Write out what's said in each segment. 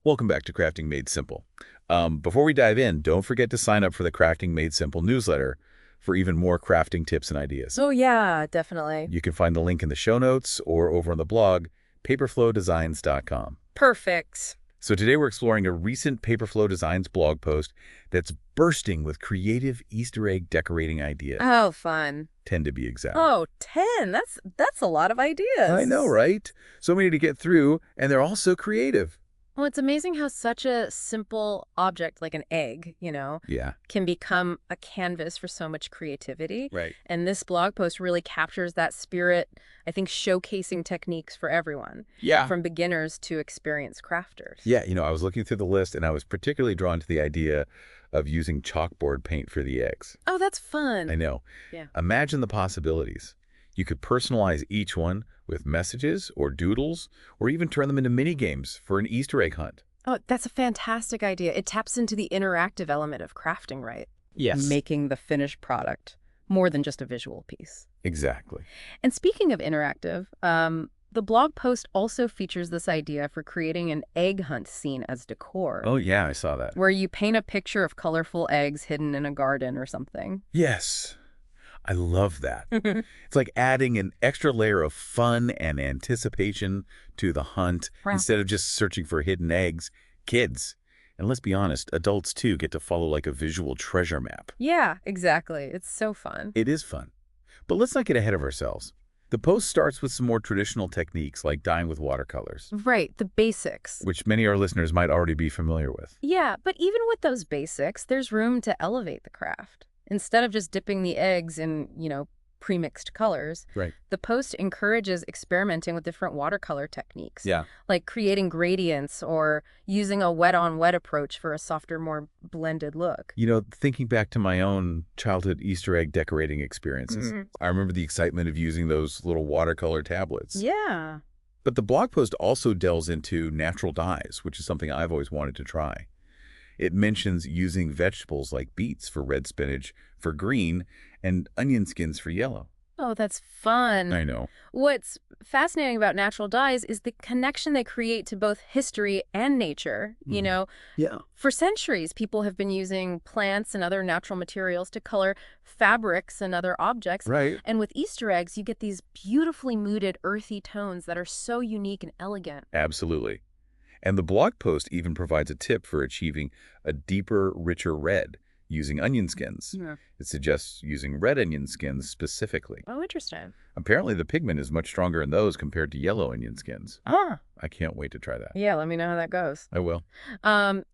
Welcome back to Crafting Made Simple. Before we dive in, don't forget to sign up for the Crafting Made Simple newsletter for even more crafting tips and ideas. Oh, yeah, definitely. You can find the link in the show notes or over on the blog, paperflowdesigns.com. Perfect. So today we're exploring a recent Paperflow Designs blog post that's bursting with creative Easter egg decorating ideas. Oh, fun. 10 to be exact. Oh, 10. That's a lot of I know, ideas. right? So many to get through, and they're all so creative. Well, it's amazing how such a simple object like an egg, Yeah, can become a canvas for so much creativity. right. And this blog post really captures that spirit, I think, showcasing techniques for everyone, Yeah. from beginners to experienced crafters. Yeah, I was looking through the list and I was particularly drawn to the idea of using chalkboard paint for the eggs. Oh, that's I fun. know. Yeah. Imagine the possibilities. You could personalize each one with messages or doodles, or even turn them into mini games for an Easter egg hunt. Oh, that's a fantastic idea. It taps into the interactive element of crafting, right? Yes. Making the finished product more than just a visual piece. Exactly. And speaking of interactive, the blog post also features this idea for creating an egg hunt scene as decor, Oh, yeah, I saw that. where you paint a picture of colorful eggs hidden in a garden or something. Yes, I love that. It's like adding an extra layer of fun and anticipation to the hunt Wow. instead of just searching for hidden eggs. Kids, and let's be honest, adults too get to follow like a visual treasure map. Yeah, exactly. It's so fun. It is fun. But let's not get ahead of ourselves. The post starts with some more traditional techniques like dyeing with watercolors, Right, the basics. which many of our listeners might already be familiar with. Yeah, but even with those basics, there's room to elevate the craft. Instead of just dipping the eggs in, pre-mixed colors, Right. the post encourages experimenting with different watercolor techniques, Yeah. like creating gradients or using a wet-on-wet approach for a softer, more blended look. Thinking back to my own childhood Easter egg decorating experiences, I remember the excitement of using those little watercolor tablets. Yeah. But the blog post also delves into natural dyes, which is something I've always wanted to try. It mentions using vegetables like beets for red spinach for green and onion skins for yellow. Oh, that's fun. I know. What's fascinating about natural dyes is the connection they create to both history and nature. Yeah. For centuries, people have been using plants and other natural materials to color fabrics and other objects. Right. And with Easter eggs, you get these beautifully muted, earthy tones that are so unique and elegant. Absolutely. And the blog post even provides a tip for achieving a deeper, richer red using onion skins. Yeah. It suggests using red onion skins specifically. Oh, interesting. Apparently, the pigment is much stronger in those compared to yellow onion skins. Ah. I can't wait to try that. Yeah, let me know how that goes. I will.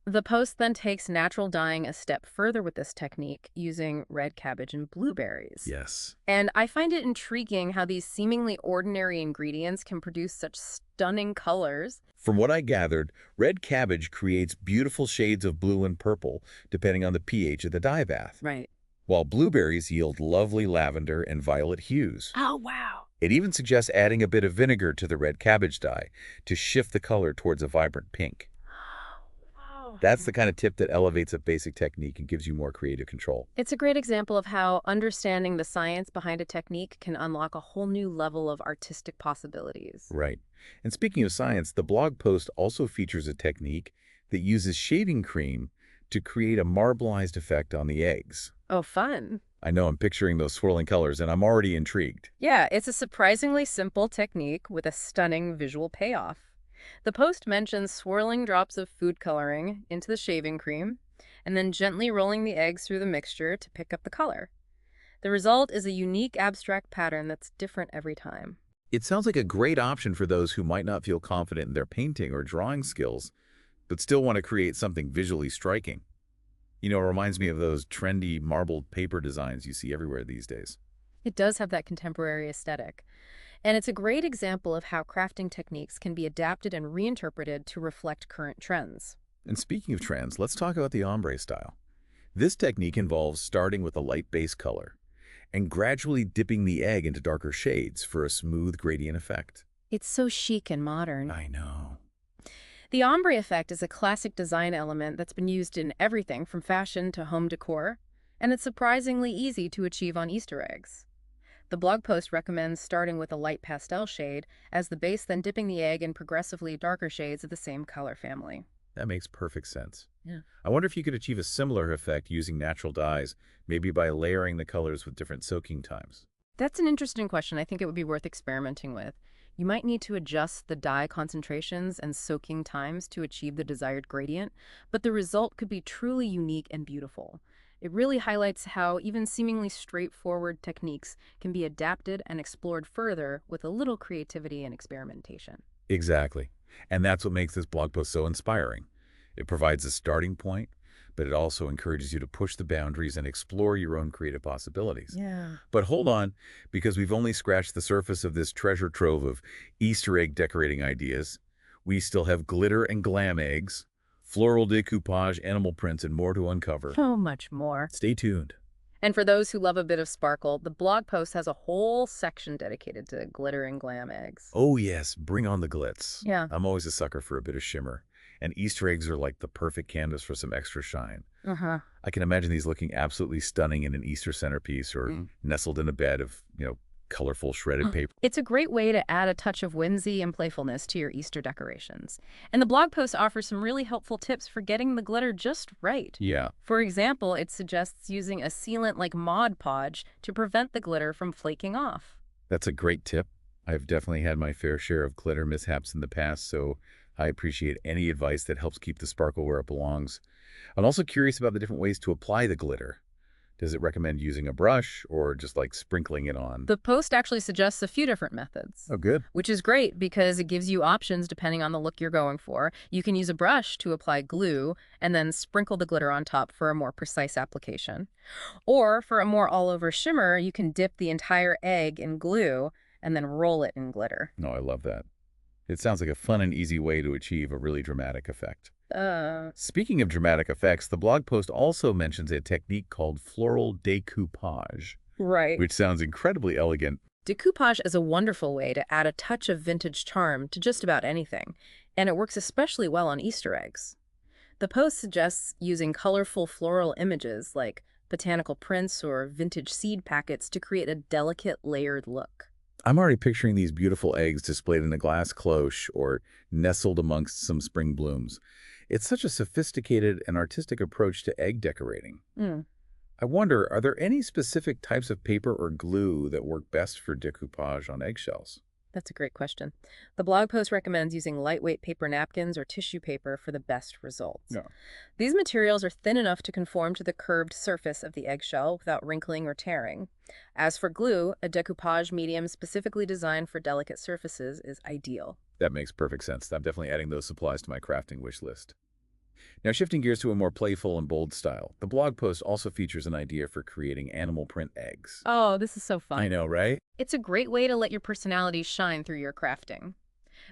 The post then takes natural dyeing a step further with this technique using red cabbage and blueberries. Yes. And I find it intriguing how these seemingly ordinary ingredients can produce such stunning colors. From what I gathered, red cabbage creates beautiful shades of blue and purple depending on the pH of the dye bath, Right. while blueberries yield lovely lavender and violet hues. Oh, wow. It even suggests adding a bit of vinegar to the red cabbage dye to shift the color towards a vibrant pink. Wow. That's the kind of tip that elevates a basic technique and gives you more creative control. It's a great example of how understanding the science behind a technique can unlock a whole new level of artistic possibilities. Right. And speaking of science, the blog post also features a technique that uses shaving cream to create a marbleized effect on the eggs. Oh, fun. I know I'm picturing those swirling colors and I'm already intrigued. Yeah, it's a surprisingly simple technique with a stunning visual payoff. The post mentions swirling drops of food coloring into the shaving cream and then gently rolling the eggs through the mixture to pick up the color. The result is a unique abstract pattern that's different every time. It sounds like a great option for those who might not feel confident in their painting or drawing skills, but still want to create something visually striking. It reminds me of those trendy marbled paper designs you see everywhere these days. It does have that contemporary aesthetic. And it's a great example of how crafting techniques can be adapted and reinterpreted to reflect current trends. And speaking of trends, let's talk about the ombre style. This technique involves starting with a light base color and gradually dipping the egg into darker shades for a smooth gradient effect. It's so chic and modern. I know. The ombre effect is a classic design element that's been used in everything from fashion to home decor, and it's surprisingly easy to achieve on Easter eggs. The blog post recommends starting with a light pastel shade as the base, then dipping the egg in progressively darker shades of the same color family. That makes perfect sense. Yeah. I wonder if you could achieve a similar effect using natural dyes, maybe by layering the colors with different soaking times. That's an interesting question. I think it would be worth experimenting with. You might need to adjust the dye concentrations and soaking times to achieve the desired gradient, but the result could be truly unique and beautiful. It really highlights how even seemingly straightforward techniques can be adapted and explored further with a little creativity and experimentation. Exactly. And that's what makes this blog post so inspiring. It provides a starting point, but it also encourages you to push the boundaries and explore your own creative possibilities. Yeah. But hold on, because we've only scratched the surface of this treasure trove of Easter egg decorating ideas. We still have glitter and glam eggs, floral decoupage, animal prints, and more to uncover. So much more. Stay tuned. And for those who love a bit of sparkle, the blog post has a whole section dedicated to glitter and glam eggs. Oh yes, bring on the glitz. Yeah. I'm always a sucker for a bit of shimmer, and Easter eggs are like the perfect canvas for some extra shine. Uh-huh. I can imagine these looking absolutely stunning in an Easter centerpiece or nestled in a bed of, colorful shredded paper. It's a great way to add a touch of whimsy and playfulness to your Easter decorations. And the blog post offers some really helpful tips for getting the glitter just right. Yeah, For example, it suggests using a sealant like Mod Podge to prevent the glitter from flaking off. that's a great tip. I've definitely had my fair share of glitter mishaps in the past, so I appreciate any advice that helps keep the sparkle where it belongs. I'm also curious about the different ways to apply the glitter. Does it recommend using a brush or just like sprinkling it on? The post actually suggests a few different methods, Oh, good. which is great because it gives you options depending on the look you're going for. You can use a brush to apply glue and then sprinkle the glitter on top for a more precise application. Or for a more all-over shimmer, you can dip the entire egg in glue and then roll it in glitter. No, I love that. It sounds like a fun and easy way to achieve a really dramatic effect. Speaking of dramatic effects, the blog post also mentions a technique called floral decoupage, Right. which sounds incredibly elegant. Decoupage is a wonderful way to add a touch of vintage charm to just about anything, and it works especially well on Easter eggs. The post suggests using colorful floral images like botanical prints or vintage seed packets to create a delicate, layered look. I'm already picturing these beautiful eggs displayed in a glass cloche or nestled amongst some spring blooms. It's such a sophisticated and artistic approach to egg decorating. Mm. I wonder, are there any specific types of paper or glue that work best for decoupage on eggshells? That's a great question. The blog post recommends using lightweight paper napkins or tissue paper for the best results. Yeah. These materials are thin enough to conform to the curved surface of the eggshell without wrinkling or tearing. As for glue, a decoupage medium specifically designed for delicate surfaces is ideal. That makes perfect sense. I'm definitely adding those supplies to my crafting wish list. Now, shifting gears to a more playful and bold style, the blog post also features an idea for creating animal print eggs. Oh, this is so fun. I know, right? It's a great way to let your personality shine through your crafting.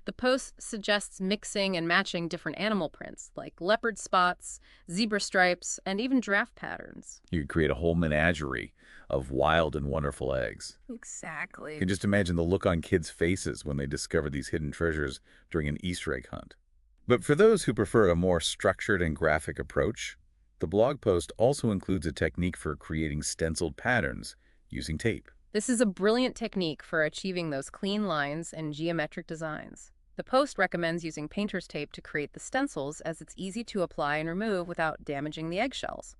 The post suggests mixing and matching different animal prints, like leopard spots, zebra stripes, and even giraffe patterns. You could create a whole menagerie of wild and wonderful eggs. Exactly. You can just imagine the look on kids' faces when they discover these hidden treasures during an Easter egg hunt. But for those who prefer a more structured and graphic approach, the blog post also includes a technique for creating stenciled patterns using tape. This is a brilliant technique for achieving those clean lines and geometric designs. The post recommends using painter's tape to create the stencils as it's easy to apply and remove without damaging the eggshells.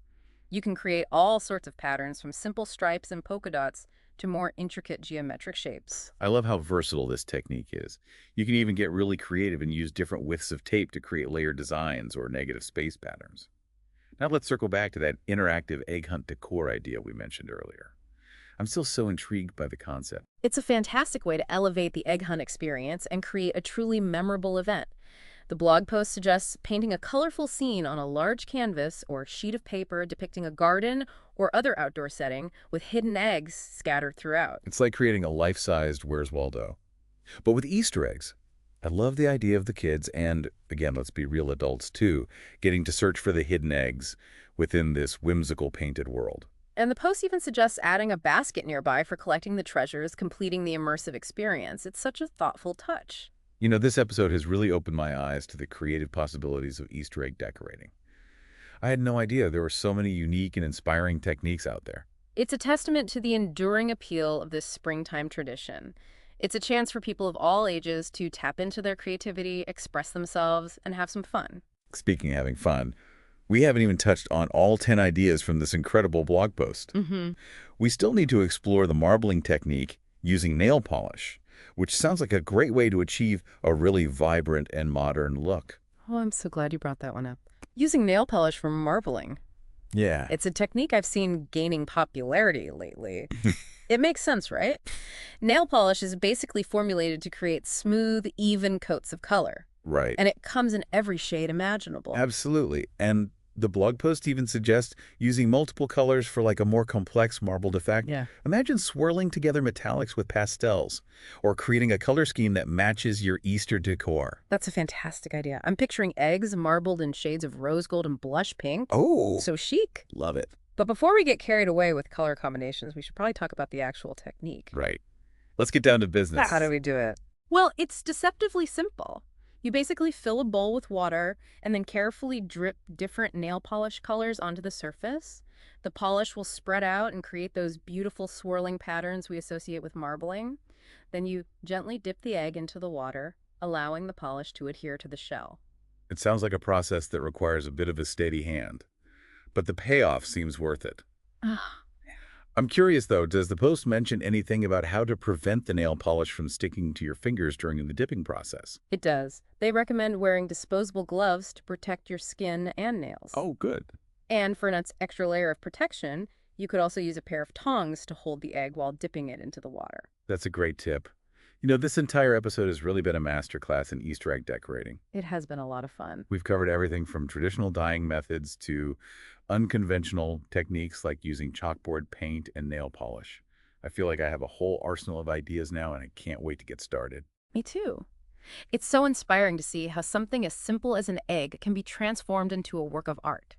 You can create all sorts of patterns from simple stripes and polka dots to more intricate geometric shapes. I love how versatile this technique is. You can even get really creative and use different widths of tape to create layered designs or negative space patterns. Now let's circle back to that interactive egg hunt decor idea we mentioned earlier. I'm still so intrigued by the concept. It's a fantastic way to elevate the egg hunt experience and create a truly memorable event. The blog post suggests painting a colorful scene on a large canvas or sheet of paper depicting a garden or other outdoor setting with hidden eggs scattered throughout. It's like creating a life-sized Where's Waldo. But with Easter eggs, I love the idea of the kids and, again, let's be real adults too, getting to search for the hidden eggs within this whimsical painted world. And the post even suggests adding a basket nearby for collecting the treasures, completing the immersive experience. It's such a thoughtful touch. You know, this episode has really opened my eyes to the creative possibilities of Easter egg decorating. I had no idea there were so many unique and inspiring techniques out there. It's a testament to the enduring appeal of this springtime tradition. It's a chance for people of all ages to tap into their creativity, express themselves, and have some fun. Speaking of having fun, we haven't even touched on all 10 ideas from this incredible blog post. Mm-hmm. We still need to explore the marbling technique using nail polish, which sounds like a great way to achieve a really vibrant and modern look. Oh, I'm so glad you brought that one up. Using nail polish for marbling. Yeah. It's a technique I've seen gaining popularity lately. It makes sense, right? Nail polish is basically formulated to create smooth, even coats of color. Right. And it comes in every shade imaginable. Absolutely. And the blog post even suggests using multiple colors for like a more complex marbled effect. Yeah. Imagine swirling together metallics with pastels or creating a color scheme that matches your Easter decor. That's a fantastic idea. I'm picturing eggs marbled in shades of rose gold and blush pink. Oh, So chic. love it. But before we get carried away with color combinations, we should probably talk about the actual technique. Right. Let's get down to business. How do we do it? Well, it's deceptively simple. You basically fill a bowl with water and then carefully drip different nail polish colors onto the surface. The polish will spread out and create those beautiful swirling patterns we associate with marbling. Then you gently dip the egg into the water, allowing the polish to adhere to the shell. It sounds like a process that requires a bit of a steady hand, but the payoff seems worth it. I'm curious, though, does the post mention anything about how to prevent the nail polish from sticking to your fingers during the dipping process? It does. They recommend wearing disposable gloves to protect your skin and nails. Oh, good. And for an extra layer of protection, you could also use a pair of tongs to hold the egg while dipping it into the water. That's a great tip. You know, this entire episode has really been a masterclass in Easter egg decorating. It has been a lot of fun. We've covered everything from traditional dyeing methods to unconventional techniques like using chalkboard paint and nail polish. I feel like I have a whole arsenal of ideas now, and I can't wait to get started. Me too. It's so inspiring to see how something as simple as an egg can be transformed into a work of art.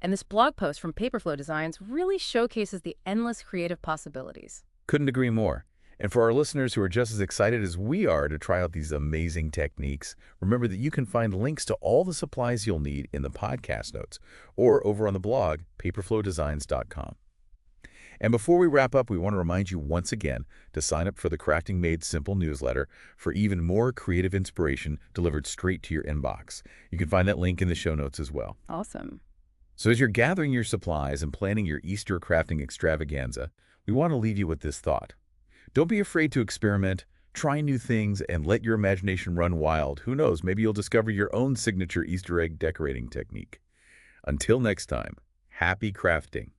And this blog post from Paperflow Designs really showcases the endless creative possibilities. Couldn't agree more. And for our listeners who are just as excited as we are to try out these amazing techniques, remember that you can find links to all the supplies you'll need in the podcast notes or over on the blog, paperflowdesigns.com. And before we wrap up, we want to remind you once again to sign up for the Crafting Made Simple newsletter for even more creative inspiration delivered straight to your inbox. You can find that link in the show notes as well. Awesome. So as you're gathering your supplies and planning your Easter crafting extravaganza, we want to leave you with this thought. Don't be afraid to experiment, try new things, and let your imagination run wild. Who knows, maybe you'll discover your own signature Easter egg decorating technique. Until next time, happy crafting.